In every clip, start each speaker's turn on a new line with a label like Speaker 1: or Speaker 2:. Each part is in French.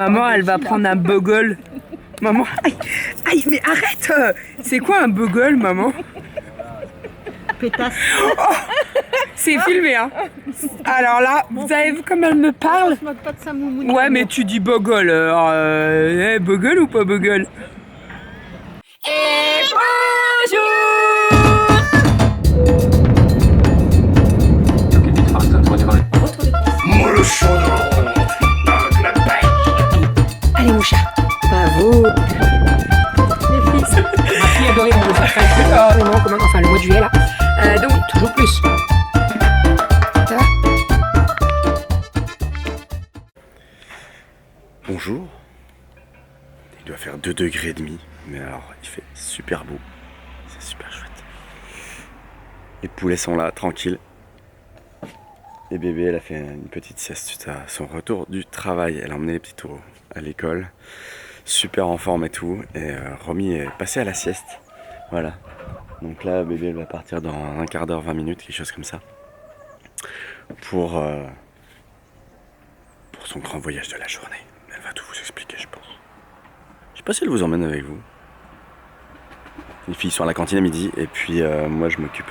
Speaker 1: Maman, elle va prendre un bugle. Maman, aïe, aïe, mais arrête. C'est quoi un bugle, maman?
Speaker 2: Pétasse.
Speaker 1: Oh, c'est filmé, hein. Alors là, vous avez vu comme elle me parle?
Speaker 2: On se moque pas de sa moumoune.
Speaker 1: Ouais, mais tu dis bugle. Bugle ou pas bugle? Et
Speaker 3: Moi le chaudron avec la paille.
Speaker 1: allez, mon chat. Bravo. Les fils. Ma fille adorait mon enfin, le mois de juillet, là. Donc, toujours plus. Ça va?
Speaker 3: Bonjour. Il doit faire 2 degrés et demi, mais alors il fait super beau. C'est super chouette. Les poulets sont là, tranquilles. Et bébé, elle a fait une petite sieste suite à son retour du travail. Elle a emmené les petits taureaux à l'école. Super en forme et tout. Et Romy est passée à la sieste. Voilà. Donc là, bébé, elle va partir dans un quart d'heure, 20 minutes, quelque chose comme ça. Pour son grand voyage de la journée. Elle va tout vous expliquer, je pense. Je sais pas si elle vous emmène avec vous. Les filles sont à la cantine à midi. Et puis moi, je m'occupe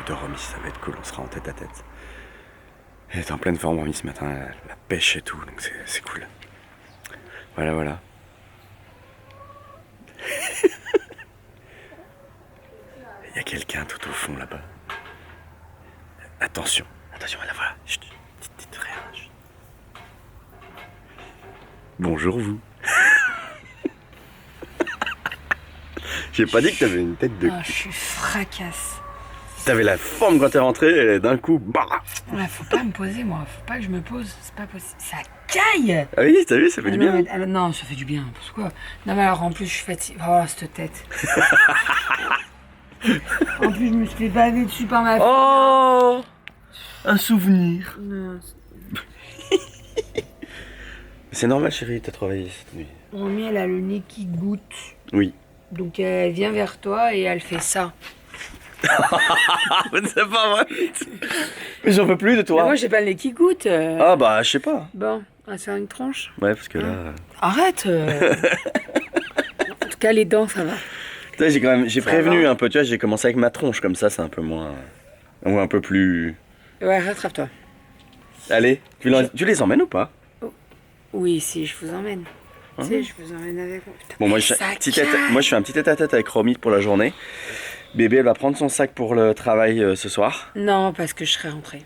Speaker 3: de Romy. Ça va être cool. On sera en tête à tête. Elle est en pleine forme, Romy, ce matin, la pêche et tout, donc c'est cool. Voilà, voilà. Il y a quelqu'un tout au fond là-bas. Attention, attention, la voilà. Chut, dites rien. Chut. Bonjour vous. J'ai pas dit que t'avais une tête de
Speaker 1: Je suis fracasse.
Speaker 3: T'avais la forme quand t'es rentré et d'un coup, bah.
Speaker 1: Ouais, faut pas me poser, moi. Faut pas que je me pose. C'est pas possible. Ça caille.
Speaker 3: Ah oui, t'as vu, ça fait du bien.
Speaker 1: Non, ça fait du bien. Pourquoi? Non, mais alors en plus, je suis fatiguée. Oh, cette tête. En plus, je me suis fait baver dessus par ma fille.
Speaker 3: Oh, un souvenir.
Speaker 1: Non.
Speaker 3: C'est normal, chérie, t'as travaillé cette nuit.
Speaker 1: Romy, elle a le nez qui goûte.
Speaker 3: Oui.
Speaker 1: Donc, elle vient vers toi et elle fait ça.
Speaker 3: C'est pas vrai. Mais j'en peux plus de
Speaker 1: Mais
Speaker 3: toi.
Speaker 1: moi, j'ai pas le nez qui goûte.
Speaker 3: Ah bah, je sais pas.
Speaker 1: Bon, on va se faire une tranche.
Speaker 3: Ouais, parce que là.
Speaker 1: Arrête. En tout cas, les dents, ça va.
Speaker 3: Tu sais, j'ai
Speaker 1: Ça
Speaker 3: prévenu
Speaker 1: va.
Speaker 3: un peu, tu vois, j'ai commencé avec ma tronche, comme ça, c'est un peu moins. Ou un peu plus.
Speaker 1: Ouais, rattrape-toi.
Speaker 3: Allez, tu les emmènes ou pas?
Speaker 1: Oui, si, je vous emmène. Tu sais, je vous emmène avec moi. Putain,
Speaker 3: Bon, moi
Speaker 1: mais
Speaker 3: je,
Speaker 1: ça
Speaker 3: moi, je fais un petit tête-à-tête avec Romy pour la journée. Bébé, elle va prendre son sac pour le travail ce soir.
Speaker 1: Non, parce que je serai rentrée.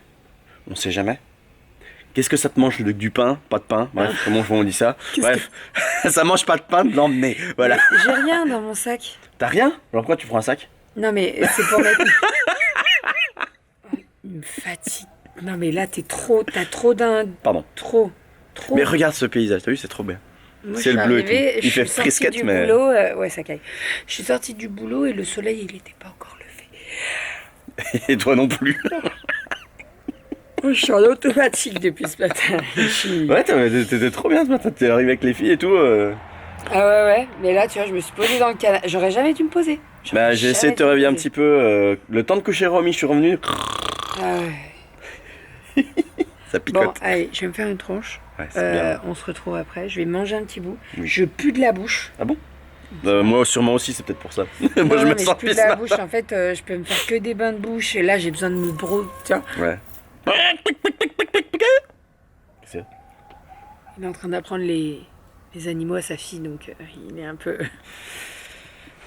Speaker 3: On sait jamais. Qu'est-ce que ça te mange du pain? Pas de pain? Bref, comment on dit ça? Bref, ça mange pas de pain de l'emmener. Voilà.
Speaker 1: J'ai rien dans mon sac.
Speaker 3: T'as rien? Alors pourquoi tu prends un sac?
Speaker 1: Non, mais c'est pour mettre. Il me fatigue. Non, mais là, t'as trop d'un.
Speaker 3: Pardon.
Speaker 1: Trop.
Speaker 3: Mais regarde ce paysage, t'as vu, c'est trop bien.
Speaker 1: Moi,
Speaker 3: C'est
Speaker 1: je
Speaker 3: le
Speaker 1: suis
Speaker 3: bleu et tout.
Speaker 1: arrivée,
Speaker 3: Il
Speaker 1: je
Speaker 3: fait
Speaker 1: suis sortie
Speaker 3: frisquette,
Speaker 1: du
Speaker 3: mais.
Speaker 1: boulot, ouais, ça caille. Je suis sortie du boulot et le soleil, il était pas encore levé.
Speaker 3: Et toi non plus.
Speaker 1: Moi, je suis en automatique depuis ce matin.
Speaker 3: Ouais, t'étais trop bien ce matin. T'es arrivé avec les filles et tout.
Speaker 1: Ah ouais, mais là, tu vois, je me suis posée dans le canapé. J'aurais jamais dû me poser.
Speaker 3: Bah, j'ai essayé de te réveiller un petit peu. Le temps de coucher Romy, je suis revenu.
Speaker 1: Ah ouais.
Speaker 3: Ça picote.
Speaker 1: Bon, allez, je vais me faire une tronche.
Speaker 3: Ouais, c'est bien.
Speaker 1: On se retrouve après. Je vais manger un petit bout.
Speaker 3: Oui.
Speaker 1: Je pue de la bouche.
Speaker 3: Ah bon? Moi, sûrement aussi, c'est peut-être pour ça. Moi,
Speaker 1: Non,
Speaker 3: je me
Speaker 1: mais
Speaker 3: sens
Speaker 1: pue de
Speaker 3: pisse
Speaker 1: la
Speaker 3: là.
Speaker 1: bouche. En fait, je peux me faire que des bains de bouche. Et là, j'ai besoin de me tiens,
Speaker 3: Ouais. C'est
Speaker 1: il est en train d'apprendre les animaux à sa fille, donc il est un peu.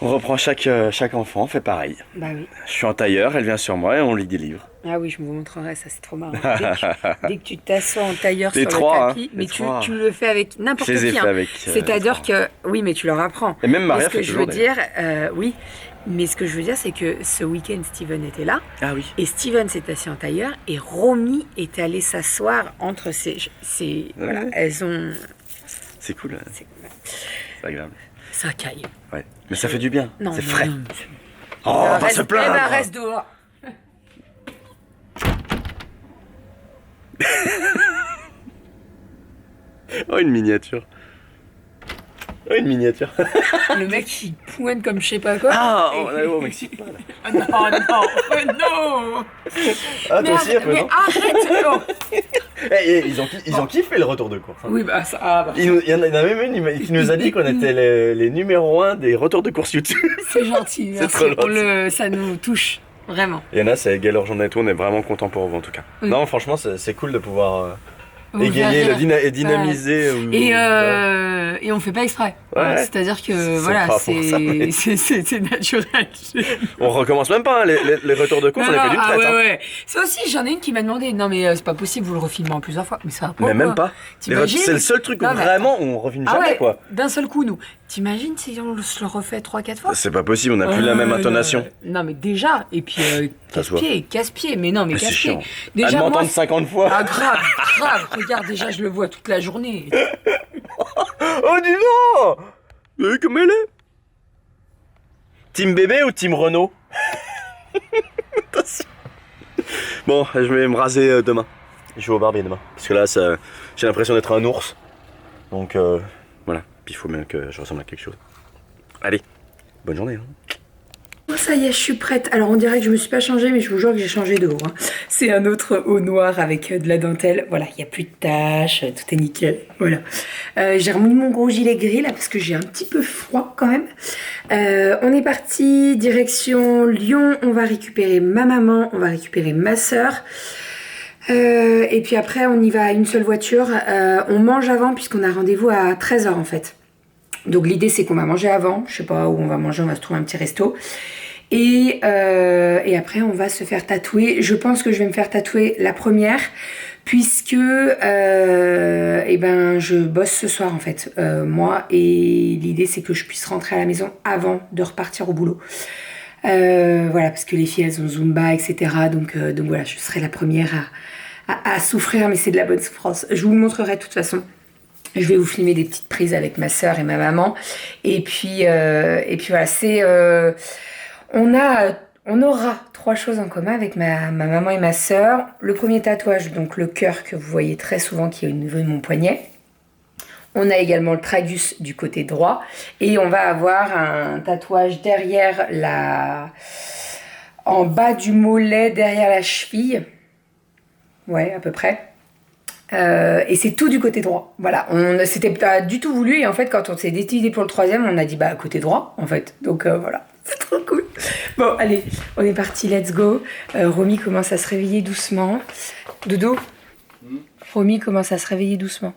Speaker 3: On reprend chaque enfant, on fait pareil.
Speaker 1: Bah oui.
Speaker 3: Je suis en tailleur, elle vient sur moi et on lit des livres.
Speaker 1: Ah oui, je vous montrerai, ça c'est trop marrant. Dès que tu t'assois en tailleur
Speaker 3: Les
Speaker 1: sur
Speaker 3: trois,
Speaker 1: le tapis,
Speaker 3: hein,
Speaker 1: mais
Speaker 3: les trois.
Speaker 1: tu le fais avec n'importe
Speaker 3: Je les ai
Speaker 1: qui.
Speaker 3: fait avec.
Speaker 1: C'est-à-dire que, oui, mais tu leur apprends.
Speaker 3: Et même
Speaker 1: Mais
Speaker 3: Maria
Speaker 1: ce que
Speaker 3: fait
Speaker 1: je
Speaker 3: toujours
Speaker 1: veux dire, oui, mais ce que je veux dire, c'est que ce week-end, Steven était là,
Speaker 3: Ah oui.
Speaker 1: et Steven s'est assis en tailleur, et Romy est allée s'asseoir entre voilà, elles ont.
Speaker 3: C'est cool, hein. C'est agréable.
Speaker 1: Ça caille.
Speaker 3: Ouais. Mais ça fait du bien.
Speaker 1: Non,
Speaker 3: C'est
Speaker 1: non,
Speaker 3: frais.
Speaker 1: non.
Speaker 3: Oh, on va
Speaker 1: Reste-
Speaker 3: se plaindre.
Speaker 1: Eh ben, reste dehors.
Speaker 3: Oh, une miniature. Ouais, une miniature.
Speaker 1: Le mec, il pointe comme je sais pas quoi.
Speaker 3: Ah, on est au Mexique, là.
Speaker 1: Ah, non.
Speaker 3: Ah, toi aussi, un peu,
Speaker 1: mais
Speaker 3: non?
Speaker 1: arrête, non.
Speaker 3: Ils ont kiffé le retour de course. Hein.
Speaker 1: Oui, bah ça. Ah, bah.
Speaker 3: Il y en a même une qui nous a dit qu'on était les numéros 1 des retours de course YouTube.
Speaker 1: C'est gentil,
Speaker 3: C'est
Speaker 1: merci.
Speaker 3: trop gentil.
Speaker 1: Ça nous touche, vraiment.
Speaker 3: Il y en a, c'est Galer Journée et tout, on est vraiment content pour vous en tout cas.
Speaker 1: Oui.
Speaker 3: Non, franchement, c'est cool de pouvoir
Speaker 1: Vous
Speaker 3: égayer,
Speaker 1: verrez.
Speaker 3: et dynamiser.
Speaker 1: Et on fait pas exprès.
Speaker 3: Ouais.
Speaker 1: C'est-à-dire que
Speaker 3: C'est
Speaker 1: voilà,
Speaker 3: pas pour ça, mais-
Speaker 1: c'est naturel.
Speaker 3: On recommence même pas, hein, les retours de course, on les fait d'une traite. Hein.
Speaker 1: ouais. Ça aussi, j'en ai une qui m'a demandé. Non, mais c'est pas possible, vous le refilmez en plusieurs fois. Mais ça va pas.
Speaker 3: Mais même
Speaker 1: quoi.
Speaker 3: pas.
Speaker 1: T'imagines
Speaker 3: C'est le seul truc où
Speaker 1: Non, mais
Speaker 3: vraiment on refilme jamais quoi.
Speaker 1: d'un seul coup, nous. T'imagines si on se le refait 3-4 fois?
Speaker 3: C'est pas possible, on n'a plus la même intonation.
Speaker 1: Non, mais déjà. Et puis,
Speaker 3: Ça se voit.
Speaker 1: casse-pied. Mais non, mais
Speaker 3: Mais c'est
Speaker 1: casse-pied.
Speaker 3: chiant. À
Speaker 1: Déjà, moi,
Speaker 3: m'entendre 50 fois.
Speaker 1: ah, grave. Regarde, déjà, je le vois toute la journée.
Speaker 3: Oh, dis donc. Comme elle est. Team bébé ou team Renault? Attention. Bon, je vais me raser demain. Je vais au barbier demain. Parce que là, j'ai l'impression d'être un ours. Donc, voilà. Puis il faut bien que je ressemble à quelque chose. Allez, bonne journée. Hein.
Speaker 1: Oh, ça y est, je suis prête. Alors on dirait que je me suis pas changée, mais je vous jure que j'ai changé de haut. Hein. C'est un autre haut noir avec de la dentelle. Voilà, il n'y a plus de taches, tout est nickel. Voilà. J'ai remis mon gros gilet gris là parce que j'ai un petit peu froid quand même. On est parti direction Lyon. On va récupérer ma maman, on va récupérer ma soeur. Et puis après on y va à une seule voiture. On mange avant puisqu'on a rendez-vous à 13h en fait. Donc l'idée c'est qu'on va manger avant. Je sais pas où on va manger, on va se trouver un petit resto. Et après on va se faire tatouer. Je pense que je vais me faire tatouer la première puisque je bosse ce soir en fait, moi, et l'idée c'est que je puisse rentrer à la maison avant de repartir au boulot. Voilà, parce que les filles elles ont Zumba, etc. Donc voilà, je serai la première à souffrir, mais c'est de la bonne souffrance. Je vous le montrerai de toute façon. Je vais vous filmer des petites prises avec ma soeur et ma maman. Et puis voilà, on aura 3 choses en commun avec ma maman et ma soeur. Le premier tatouage, donc le cœur que vous voyez très souvent qui est au niveau de mon poignet. On a également le tragus du côté droit. Et on va avoir un tatouage derrière en bas du mollet, derrière la cheville. Ouais, à peu près. Et c'est tout du côté droit. Voilà, c'était pas du tout voulu. Et en fait, quand on s'est décidé pour le 3e, on a dit côté droit, en fait. Donc voilà, c'est trop cool. Bon, allez, on est parti, let's go. Romy commence à se réveiller doucement. Doudou, Romy commence à se réveiller doucement.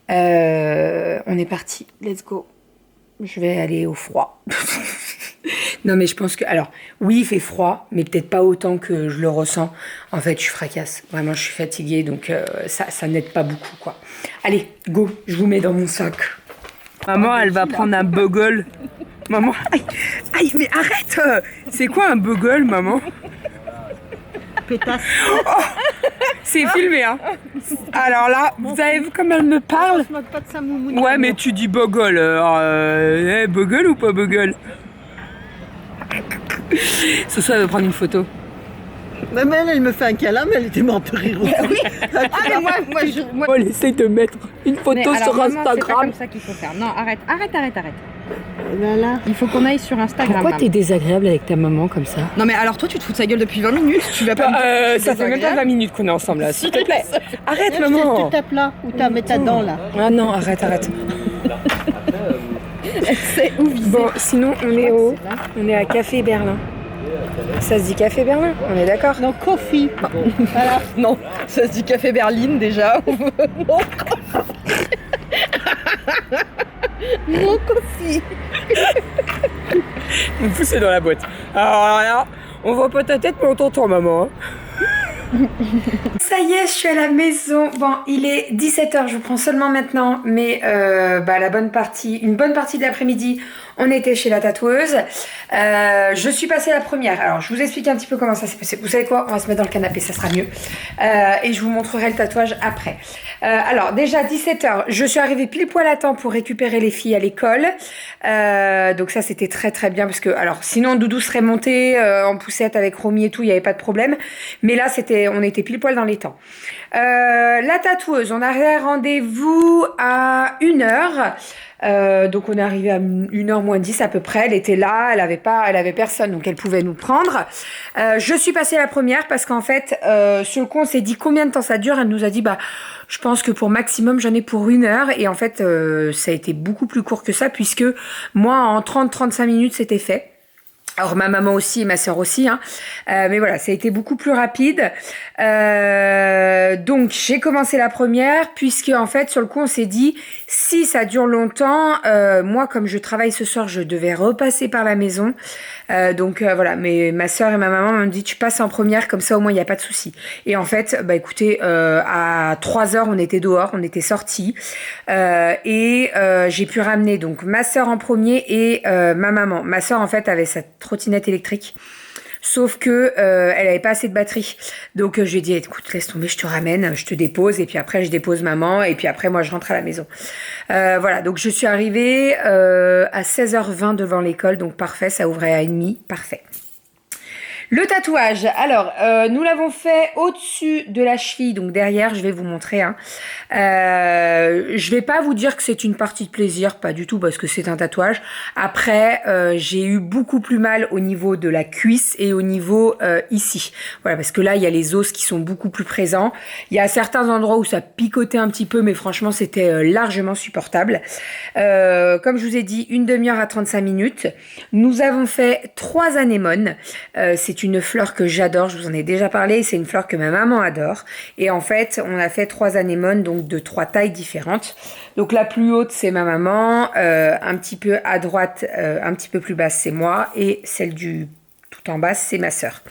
Speaker 1: On est parti, let's go. Je vais aller au froid. Non mais je pense que... Alors, oui, il fait froid, mais peut-être pas autant que je le ressens. En fait, je fracasse. Vraiment, je suis fatiguée, donc ça n'aide pas beaucoup, quoi. Allez, go, je vous mets dans mon sac. Maman, elle va prendre un bugle. Maman, aïe, mais arrête. C'est quoi un bugle, maman?
Speaker 2: Pétasse.
Speaker 1: Oh, c'est filmé, hein. Alors là, vous avez vu comme elle me parle?
Speaker 2: On se moque pas de sa moumoune.
Speaker 1: Ouais, mais tu dis bugle. Bugle ou pas bugle? Ce soir, elle va prendre une photo.
Speaker 2: Même elle me fait un câlin, mais elle était morte de rire aussi.
Speaker 1: Oui.
Speaker 2: Ah, mais moi,
Speaker 1: On essaye de mettre une photo
Speaker 4: Mais alors,
Speaker 1: sur
Speaker 4: maman, c'est pas
Speaker 1: Instagram.
Speaker 4: comme ça qu'il faut faire. Non, arrête.
Speaker 2: Voilà.
Speaker 4: Il faut qu'on aille sur Instagram.
Speaker 1: Pourquoi
Speaker 4: maman.
Speaker 1: t'es désagréable avec ta maman comme ça?
Speaker 4: Non mais alors toi tu te fous de sa gueule depuis 20 minutes. Tu vas pas me dire que je suis
Speaker 1: Ça fait même pas 20 minutes qu'on est ensemble là, s'il te plaît. Arrête maman.
Speaker 2: Tu tapes là, ou t'as mets ta dent là.
Speaker 1: Ah non, arrête.
Speaker 4: C'est où viser.
Speaker 1: Bon, sinon on est à Café Berlin. Ça se dit Café Berlin, on est d'accord?
Speaker 2: Non, coffee.
Speaker 4: Voilà. Non, ça se dit Café Berlin déjà.
Speaker 2: Mon coffee.
Speaker 1: Me pousser dans la boîte. Alors là, on voit pas ta tête mais on t'entend maman. Ça y est, je suis à la maison. Bon, il est 17h, je vous prends seulement maintenant, mais une bonne partie de l'après-midi, on était chez la tatoueuse. Je suis passée la première. Alors, je vous explique un petit peu comment ça s'est passé. Vous savez quoi? On va se mettre dans le canapé, ça sera mieux. Et je vous montrerai le tatouage après. Alors, déjà, 17h, je suis arrivée pile poil à temps pour récupérer les filles à l'école. Donc ça, c'était très très bien parce que, alors, sinon, Doudou serait monté en poussette avec Romy et tout, il n'y avait pas de problème. Mais là, on était pile poil dans les temps. La tatoueuse, on a rendez-vous à 1h. Donc on est arrivé à 1h moins 10 à peu près. Elle était là, elle avait personne, donc elle pouvait nous prendre. Je suis passée la première parce qu'en fait, sur le coup, on s'est dit combien de temps ça dure. Elle nous a dit, je pense que pour maximum, j'en ai pour 1 heure. Et en fait, ça a été beaucoup plus court que ça puisque moi, en 30-35 minutes, c'était fait. Alors ma maman aussi et ma sœur aussi, hein. Mais voilà, ça a été beaucoup plus rapide. Donc j'ai commencé la première puisque en fait sur le coup on s'est dit si ça dure longtemps, moi comme je travaille ce soir, je devais repasser par la maison. Donc voilà, mais ma sœur et ma maman m'ont dit tu passes en première comme ça au moins il n'y a pas de souci. Et en fait, écoutez, à 3h on était dehors, on était sortis et j'ai pu ramener donc ma sœur en premier et ma maman. Ma sœur en fait avait sa trottinette électrique. Sauf que elle avait pas assez de batterie. Donc je lui ai dit écoute, laisse tomber, je te ramène, je te dépose et puis après je dépose maman et puis après moi je rentre à la maison. Voilà, donc je suis arrivée à 16h20 devant l'école, donc parfait, ça ouvrait à 1h30, parfait. Le tatouage, alors nous l'avons fait au-dessus de la cheville, donc derrière, je vais vous montrer. Je vais pas vous dire que c'est une partie de plaisir, pas du tout, parce que c'est un tatouage. Après, j'ai eu beaucoup plus mal au niveau de la cuisse et au niveau ici. Voilà, parce que là, il y a les os qui sont beaucoup plus présents. Il y a certains endroits où ça picotait un petit peu, mais franchement, c'était largement supportable. Comme je vous ai dit, 1/2 heure à 35 minutes. Nous avons fait 3 anémones. C'est une fleur que j'adore, je vous en ai déjà parlé, c'est une fleur que ma maman adore. Et en fait, on a fait 3 anémones, donc de 3 tailles différentes. Donc la plus haute, c'est ma maman, un petit peu à droite, un petit peu plus basse, c'est moi, et celle du tout en bas, c'est ma sœur.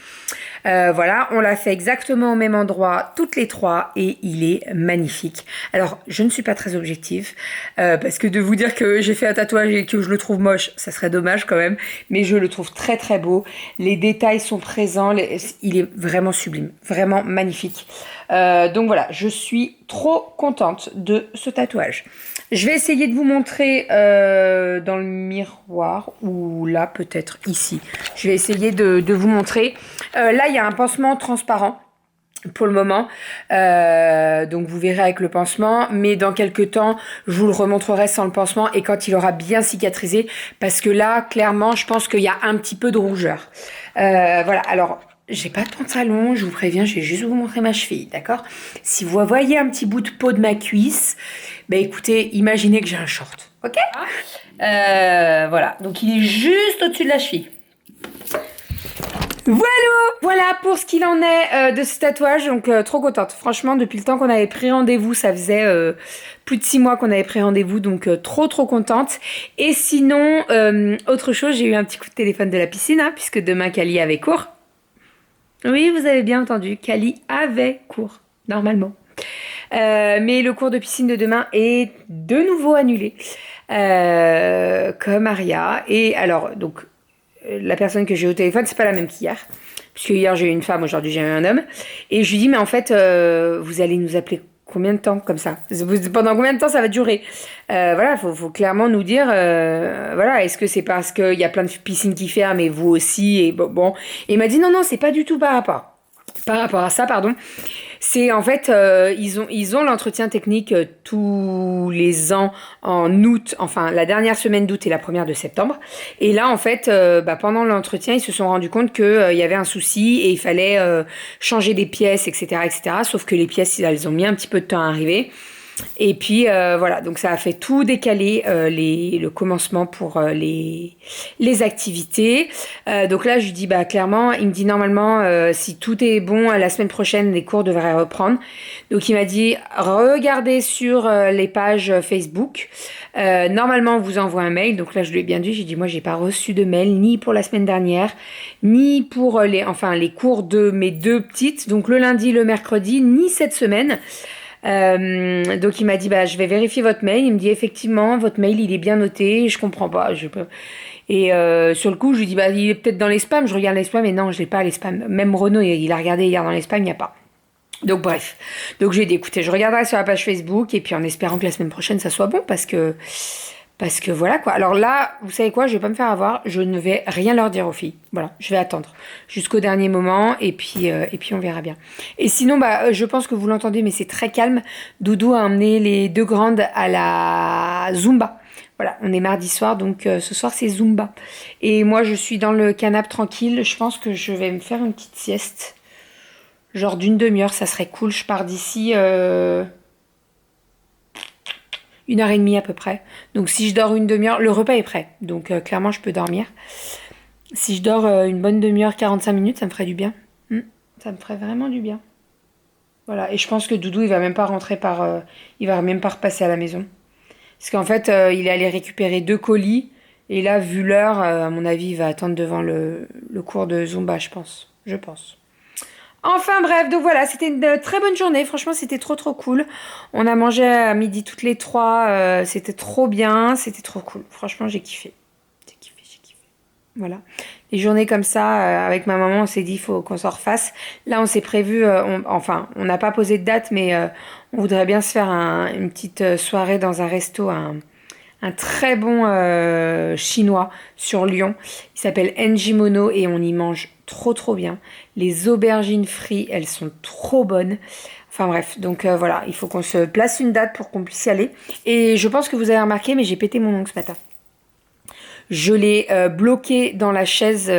Speaker 1: Voilà, on l'a fait exactement au même endroit, toutes les 3, et il est magnifique. Alors, je ne suis pas très objective, parce que de vous dire que j'ai fait un tatouage et que je le trouve moche, ça serait dommage quand même, mais je le trouve très très beau. Les détails sont présents, il est vraiment sublime, vraiment magnifique. Donc voilà, je suis trop contente de ce tatouage. Je vais essayer de vous montrer dans le miroir, ou là peut-être ici. Je vais essayer de vous montrer. Là, il y a un pansement transparent pour le moment. Donc vous verrez avec le pansement. Mais dans quelques temps, je vous le remontrerai sans le pansement et quand il aura bien cicatrisé. Parce que là, clairement, je pense qu'il y a un petit peu de rougeur. Voilà, alors... J'ai pas de pantalon, je vous préviens, je vais juste vous montrer ma cheville, d'accord? Si vous voyez un petit bout de peau de ma cuisse, écoutez, imaginez que j'ai un short, ok? Voilà, donc il est juste au-dessus de la cheville. Voilà pour ce qu'il en est de ce tatouage, donc trop contente. Franchement, depuis le temps qu'on avait pris rendez-vous, ça faisait plus de 6 mois qu'on avait pris rendez-vous, donc trop contente. Et sinon, autre chose, j'ai eu un petit coup de téléphone de la piscine, puisque demain Cali avait cours. Oui, vous avez bien entendu, Cali avait cours, normalement. Mais le cours de piscine de demain est de nouveau annulé, comme Aria. Et alors, donc, la personne que j'ai au téléphone, c'est pas la même qu'hier. Puisque hier, j'ai eu une femme, aujourd'hui, j'ai eu un homme. Et je lui dis, mais en fait, vous allez nous appeler combien de temps comme ça? Pendant combien de temps ça va durer? Voilà, faut clairement nous dire, voilà, est-ce que c'est parce qu'il y a plein de piscines qui ferment et vous aussi? Et bon. Et il m'a dit, non, c'est pas du tout par rapport à ça, pardon. C'est en fait, ils ont l'entretien technique tous les ans en août, enfin la dernière semaine d'août et la première de septembre. Et là, en fait, pendant l'entretien, ils se sont rendus compte qu'il y avait un souci et il fallait changer des pièces, etc., etc. Sauf que les pièces, elles ont mis un petit peu de temps à arriver. Et puis voilà, donc ça a fait tout décaler le commencement pour les activités. Donc là, je lui dis clairement, il me dit normalement si tout est bon, la semaine prochaine les cours devraient reprendre. Donc il m'a dit regardez sur les pages Facebook. Normalement on vous envoie un mail. Donc là je lui ai bien dit, j'ai dit moi j'ai pas reçu de mail ni pour la semaine dernière, ni pour les cours de mes 2 petites, donc le lundi, le mercredi, ni cette semaine. Donc il m'a dit je vais vérifier votre mail. Il me dit effectivement votre mail il est bien noté, je comprends pas, et sur le coup je lui dis il est peut-être dans les spams, je regarde les spams et non je l'ai pas les spams, même Renaud il a regardé hier dans les spams, il n'y a pas. Donc bref, donc j'ai dit écoutez je regarderai sur la page Facebook et puis en espérant que la semaine prochaine ça soit bon parce que voilà quoi. Alors là, vous savez quoi, je vais pas me faire avoir, je ne vais rien leur dire aux filles. Voilà, je vais attendre jusqu'au dernier moment et puis on verra bien. Et sinon, je pense que vous l'entendez, mais c'est très calme. Doudou a emmené les 2 grandes à la Zumba. Voilà, on est mardi soir, donc ce soir c'est Zumba. Et moi je suis dans le canapé tranquille, je pense que je vais me faire une petite sieste. Genre d'une demi-heure, ça serait cool. Je pars d'ici 1h30 à peu près. Donc si je dors une demi-heure, le repas est prêt. Donc clairement je peux dormir. Si je dors une bonne demi-heure, 45 minutes, ça me ferait du bien. Ça me ferait vraiment du bien. Voilà, et je pense que Doudou, il va même pas rentrer il va même pas repasser à la maison. Parce qu'en fait, il est allé récupérer 2 colis. Et là, vu l'heure, à mon avis, il va attendre devant le cours de Zumba, je pense. Je pense. Enfin bref, donc voilà, c'était une très bonne journée. Franchement, c'était trop cool. On a mangé à midi toutes les 3. C'était trop bien. C'était trop cool. Franchement, j'ai kiffé. J'ai kiffé. Voilà. Les journées comme ça, avec ma maman, on s'est dit, il faut qu'on s'en refasse. Là, on s'est prévu, on n'a pas posé de date, mais on voudrait bien se faire une petite soirée dans un resto, un très bon chinois sur Lyon. Il s'appelle Njimono et on y mange trop bien. Les aubergines frites, elles sont trop bonnes. Enfin bref, donc voilà, il faut qu'on se place une date pour qu'on puisse y aller. Et je pense que vous avez remarqué, mais j'ai pété mon ongle ce matin. Je l'ai bloqué dans la chaise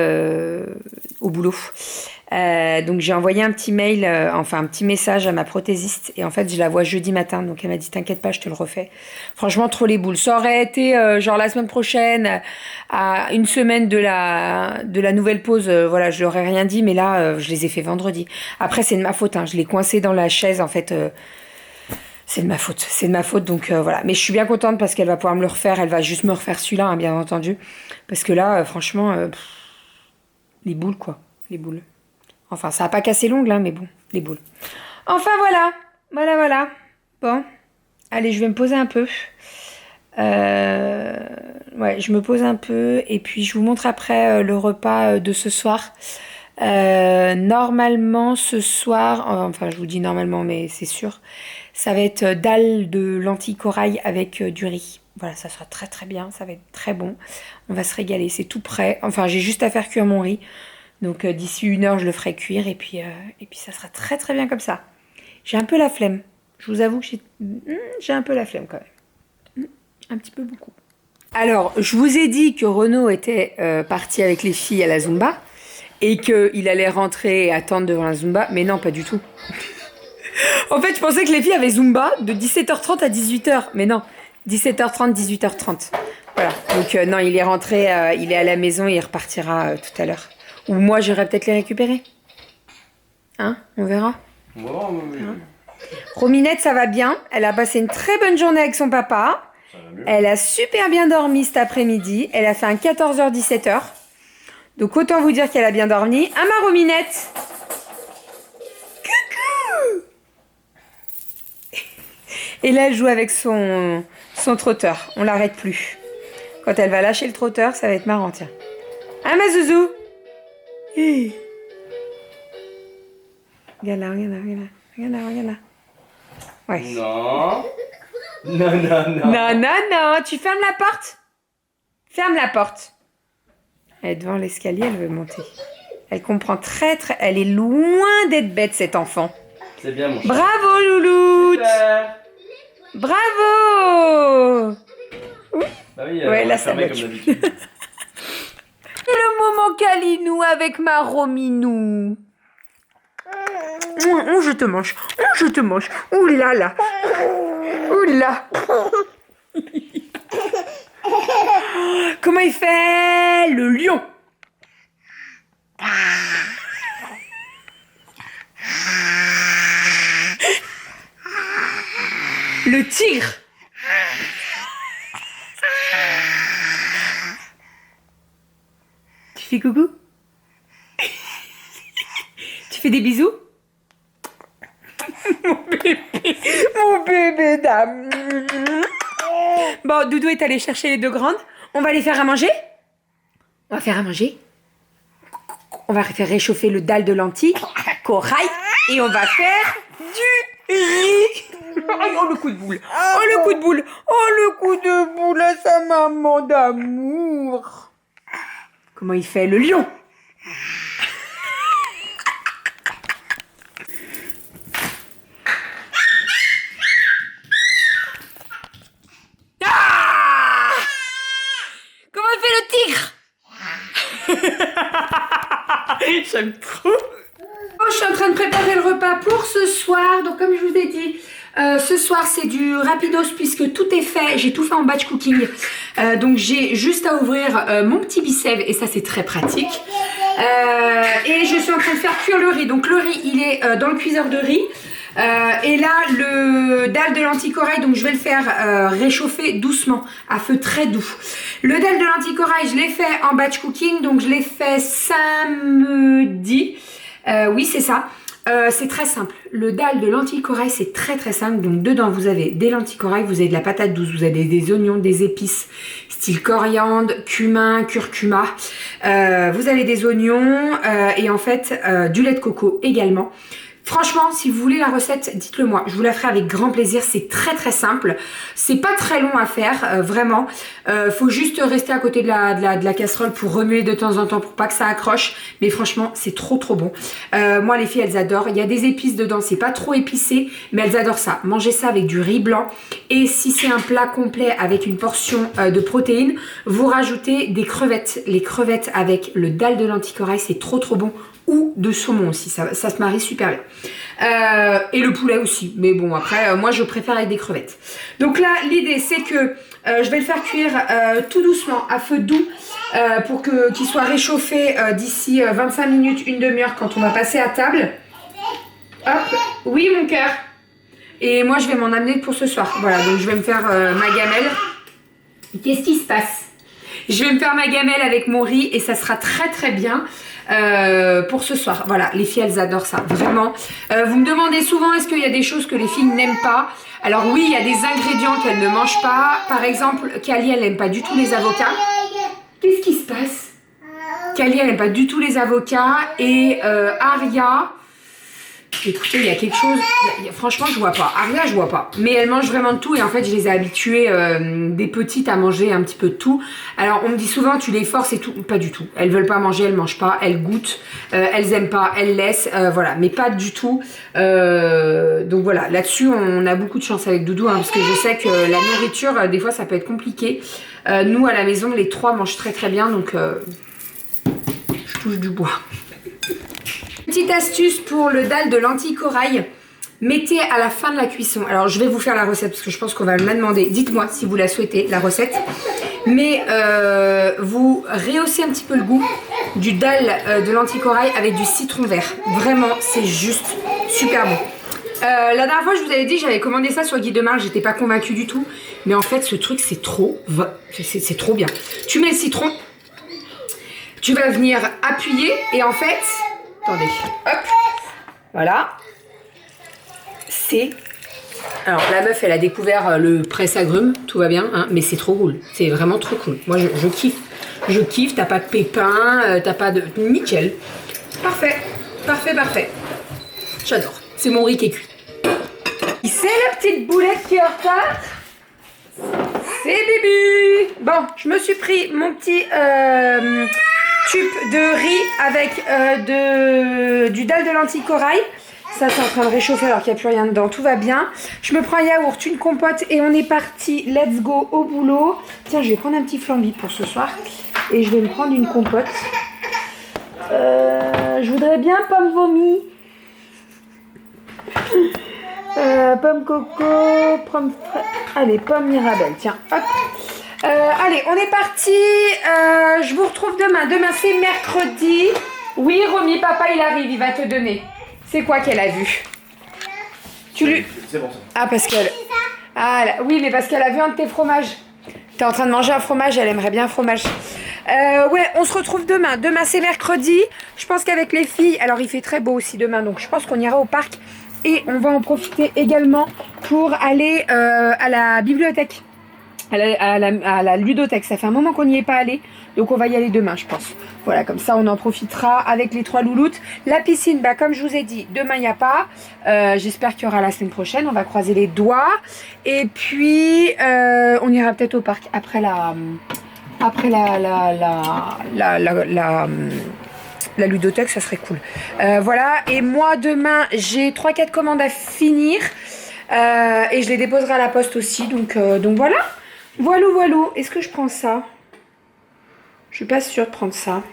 Speaker 1: au boulot. Donc j'ai envoyé un petit mail, un petit message à ma prothésiste. Et en fait, je la vois jeudi matin. Donc elle m'a dit, t'inquiète pas, je te le refais. Franchement, trop les boules. Ça aurait été genre la semaine prochaine, à une semaine de la nouvelle pause. Voilà, je leur ai rien dit. Mais là, je les ai fait vendredi. Après, c'est de ma faute. Je l'ai coincé dans la chaise, en fait. C'est de ma faute, donc voilà. Mais je suis bien contente parce qu'elle va pouvoir me le refaire. Elle va juste me refaire celui-là, bien entendu. Parce que là, franchement, les boules, quoi. Les boules. Enfin, ça n'a pas cassé l'ongle, mais bon, les boules. Enfin, voilà. Bon, allez, je vais me poser un peu. Ouais, je me pose un peu. Et puis, je vous montre après le repas de ce soir. Normalement, ce soir, enfin, je vous dis normalement, mais c'est sûr, ça va être dalle de lentilles corail avec du riz. Voilà, ça sera très bien, ça va être très bon. On va se régaler, c'est tout prêt. Enfin, j'ai juste à faire cuire mon riz. Donc d'ici 1 heure, je le ferai cuire et puis ça sera très bien comme ça. J'ai un peu la flemme. Je vous avoue que j'ai un peu la flemme quand même. Un petit peu beaucoup. Alors, je vous ai dit que Renaud était parti avec les filles à la Zumba et qu'il allait rentrer et attendre devant la Zumba, mais non, pas du tout. En fait, je pensais que les filles avaient Zumba de 17h30 à 18h, mais non, 17h30, 18h30. Voilà, donc non, il est rentré, il est à la maison et il repartira tout à l'heure. Ou moi, j'irai peut-être les récupérer. Hein, on verra.
Speaker 3: Bon, oui.
Speaker 1: Hein. Rominette, ça va bien. Elle a passé une très bonne journée avec son papa. Elle a super bien dormi cet après-midi. Elle a fait un 14h-17h. Donc autant vous dire qu'elle a bien dormi. Ah, ma Rominette! Coucou! Et là, elle joue avec son trotteur. On l'arrête plus. Quand elle va lâcher le trotteur, ça va être marrant, tiens. Ah, ma Zouzou! Hey. Regarde là. Ouais.
Speaker 3: Non.
Speaker 1: Non. Tu fermes la porte? Ferme la porte. Elle est devant l'escalier, elle veut monter. Elle comprend très. Elle est loin d'être bête, cet enfant.
Speaker 3: C'est bien, mon chat.
Speaker 1: Bravo, Louloute.
Speaker 3: Super.
Speaker 1: Bravo.
Speaker 3: Bah oui,
Speaker 1: Ouais,
Speaker 3: on
Speaker 1: là,
Speaker 3: est
Speaker 1: ça
Speaker 3: fermé
Speaker 1: va
Speaker 3: comme
Speaker 1: être
Speaker 3: d'habitude.
Speaker 1: Le moment câlinou avec ma Rominou. Je te mange. Ouh là. Comment il fait le lion? Le tigre. Tu fais coucou? Tu fais des bisous? Mon bébé dame. Bon, Doudou est allé chercher les 2 grandes. On va les faire à manger? On va faire à manger. On va faire réchauffer le dalle de lentilles, corail, et on va faire du riz. Oh, le coup de boule. Oh, le coup de boule à sa maman d'amour. Comment il fait le lion?
Speaker 3: J'aime trop.
Speaker 1: Oh, je suis en train de préparer le repas pour ce soir. Donc comme je vous ai dit, ce soir c'est du rapidos puisque tout est fait. J'ai tout fait en batch cooking. Donc j'ai juste à ouvrir mon petit bicève et ça c'est très pratique. Et je suis en train de faire cuire le riz. Donc le riz il est dans le cuiseur de riz. Et là le dalle de lentilles corail, donc je vais le faire réchauffer doucement à feu très doux. Le dalle de lentilles corail je l'ai fait en batch cooking, donc je l'ai fait samedi. Oui c'est ça. C'est très simple. Le dalle de lentilles corail c'est très simple. Donc dedans vous avez des lentilles corail, vous avez de la patate douce, vous avez des oignons, des épices style coriandre, cumin, curcuma. Vous avez des oignons et en fait du lait de coco également. Franchement, si vous voulez la recette, dites-le moi. Je vous la ferai avec grand plaisir. C'est très simple. C'est pas très long à faire, vraiment. Faut juste rester à côté de la casserole pour remuer de temps en temps pour pas que ça accroche. Mais franchement, c'est trop bon. Moi, les filles, elles adorent. Il y a des épices dedans. C'est pas trop épicé, mais elles adorent ça. Mangez ça avec du riz blanc. Et si c'est un plat complet avec une portion de protéines, vous rajoutez des crevettes. Les crevettes avec le dalle de lentilles corail, c'est trop bon. Ou de saumon aussi, ça se marie super bien. Et le poulet aussi, mais bon après moi je préfère avec des crevettes. Donc là l'idée c'est que je vais le faire cuire tout doucement à feu doux pour qu'il soit réchauffé d'ici 25 minutes, une demi-heure quand on va passer à table. Hop, oui mon cœur. Et moi je vais m'en amener pour ce soir. Voilà, donc je vais me faire ma gamelle. Qu'est-ce qui se passe? Je vais me faire ma gamelle avec mon riz et ça sera très bien. Pour ce soir, voilà, les filles elles adorent ça, vraiment. Vous me demandez souvent est-ce qu'il y a des choses que les filles n'aiment pas. Alors oui, il y a des ingrédients qu'elles ne mangent pas. Par exemple, Kali elle n'aime pas du tout les avocats. Qu'est-ce qui se passe? Kali elle n'aime pas du tout les avocats. Et Aria, écoutez, il y a quelque chose, franchement je vois pas. Aria je vois pas, mais elle mange vraiment de tout et en fait je les ai habituées des petites à manger un petit peu de tout. Alors on me dit souvent tu les forces et tout, pas du tout. Elles veulent pas manger, elles mangent pas, elles goûtent, elles aiment pas, elles laissent, voilà, mais pas du tout. Donc voilà, là-dessus on a beaucoup de chance avec Doudou parce que je sais que la nourriture des fois ça peut être compliqué. Nous à la maison les trois mangent très bien donc je touche du bois. Petite astuce pour le dalle de lentilles corail, mettez à la fin de la cuisson. Alors je vais vous faire la recette parce que je pense qu'on va me la demander. Dites-moi si vous la souhaitez, la recette. Mais vous rehaussez un petit peu le goût du dalle de lentilles corail avec du citron vert. Vraiment, c'est juste super bon. La dernière fois, je vous avais dit, j'avais commandé ça sur Guide de Marque, j'étais pas convaincue du tout. Mais en fait, ce truc, c'est trop bien. Tu mets le citron, tu vas venir appuyer et en fait... Attendez, hop, voilà, c'est... Alors la meuf elle a découvert le presse-agrumes, tout va bien, hein, mais c'est trop cool, c'est vraiment trop cool. Moi je kiffe, t'as pas de pépins, t'as pas de... Nickel, parfait. J'adore, c'est mon riz qui est cuit. C'est la petite boulette qui est en retard. C'est Bibi. Bon, je me suis pris mon petit... tube de riz avec du dalle de lentilles corail. Ça c'est en train de réchauffer alors qu'il n'y a plus rien dedans, tout va bien. Je me prends un yaourt, une compote et on est parti, let's go au boulot. Tiens, je vais prendre un petit flambi pour ce soir et je vais me prendre une compote. Je voudrais bien pomme vomi, pomme coco, allez, pomme mirabelle, tiens, hop. Allez, on est parti. Je vous retrouve demain. Demain, c'est mercredi. Oui, Romy, papa, il arrive. Il va te donner. C'est quoi qu'elle a vu? Tu lui...
Speaker 3: C'est bon ça.
Speaker 1: Ah, parce qu'elle... Ah, oui, mais parce qu'elle a vu un de tes fromages. T'es en train de manger un fromage. Elle aimerait bien un fromage. Ouais, on se retrouve demain. Demain, c'est mercredi. Je pense qu'avec les filles... Alors, il fait très beau aussi demain. Donc, je pense qu'on ira au parc. Et on va en profiter également pour aller à la bibliothèque. À la ludothèque, ça fait un moment qu'on n'y est pas allé, donc on va y aller demain je pense. Voilà, comme ça on en profitera avec les trois louloutes. La piscine, bah comme je vous ai dit, demain il n'y a pas, j'espère qu'il y aura la semaine prochaine, on va croiser les doigts. Et puis on ira peut-être au parc après la ludothèque, ça serait cool. Voilà, et moi demain j'ai 3-4 commandes à finir et je les déposerai à la poste aussi, donc voilà. Voilà. Est-ce que je prends ça? Je suis pas sûre de prendre ça.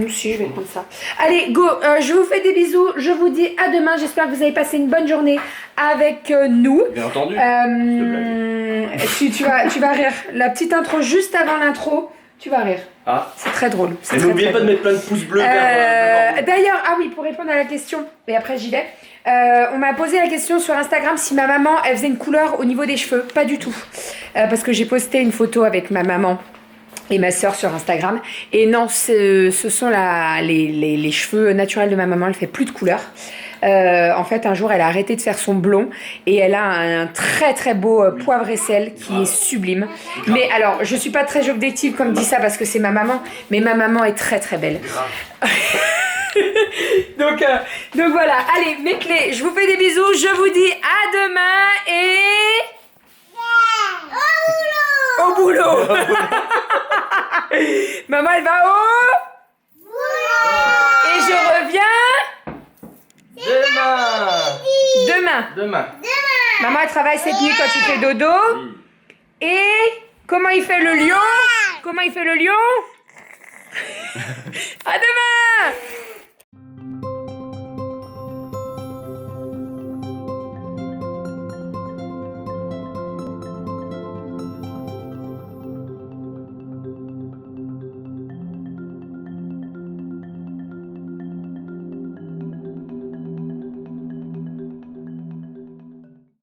Speaker 1: Si, je vais prendre ça. Allez, go, je vous fais des bisous. Je vous dis à demain. J'espère que vous avez passé une bonne journée avec nous.
Speaker 3: Bien entendu.
Speaker 1: Tu vas rire. La petite intro juste avant l'intro, tu vas rire.
Speaker 3: Ah.
Speaker 1: C'est très drôle.
Speaker 3: Et n'oubliez pas de mettre plein de pouces bleus vers
Speaker 1: D'ailleurs, ah oui, pour répondre à la question, et après j'y vais. On m'a posé la question sur Instagram si ma maman, elle faisait une couleur au niveau des cheveux. Pas du tout. Parce que j'ai posté une photo avec ma maman et ma soeur sur Instagram. Et non, ce sont les cheveux naturels de ma maman. Elle fait plus de couleur. En fait, un jour, elle a arrêté de faire son blond et elle a un très très beau poivre et sel qui est sublime. Mais alors, je suis pas très objective comme dit ça parce que c'est ma maman, mais ma maman est très très belle. donc voilà. Allez, mes clés. Je vous fais des bisous. Je vous dis à demain et au boulot. Maman, elle va au boulot. Et je reviens demain. Maman, elle travaille cette nuit quand tu fais dodo. Et comment il fait le lion? À demain.